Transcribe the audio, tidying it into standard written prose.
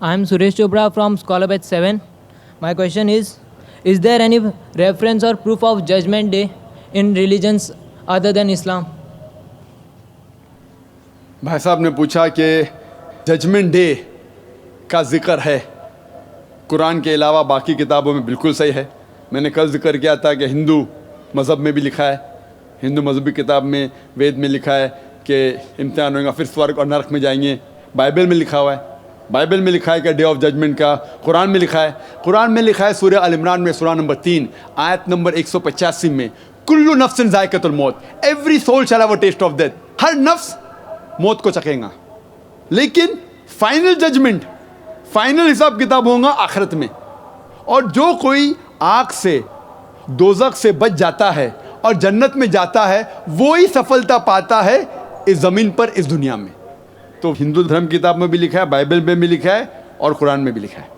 I am Suresh Chopra from Scholar Batch 7. My question is there any reference or proof of Judgment Day in religions other than Islam? भाई साहब ने पूछा कि judgement day का जिक्र है कुरान के अलावा बाकी किताबों में। बिल्कुल सही है। मैंने कल जिक्र किया था कि हिंदू मज़हब में भी लिखा है, हिंदू मज़हबी किताब में वेद में लिखा है कि इम्तिहान होगा, फिर स्वर्ग और नरक में जाएंगे। बाइबल में लिखा हुआ है, बाइबल में लिखा है कि डे ऑफ जजमेंट का कुरान में लिखा है। कुरान में लिखा है सूरह अल इमरान में सूरह नंबर 3 आयत नंबर 185 में, कुल्लु नफ्सिन ज़ायक़तुल मौत, every soul shall have a test of death. हर नफ्स मौत को चखेगा, लेकिन फाइनल जजमेंट, फाइनल हिसाब किताब होगा आखिरत में। और जो कोई आग से, दोज़ख से बच जाता है और जन्नत में जाता है, वो ही सफलता पाता है इस ज़मीन पर, इस दुनिया में। तो हिंदू धर्म किताब में भी लिखा है, बाइबल में भी लिखा है और कुरान में भी लिखा है।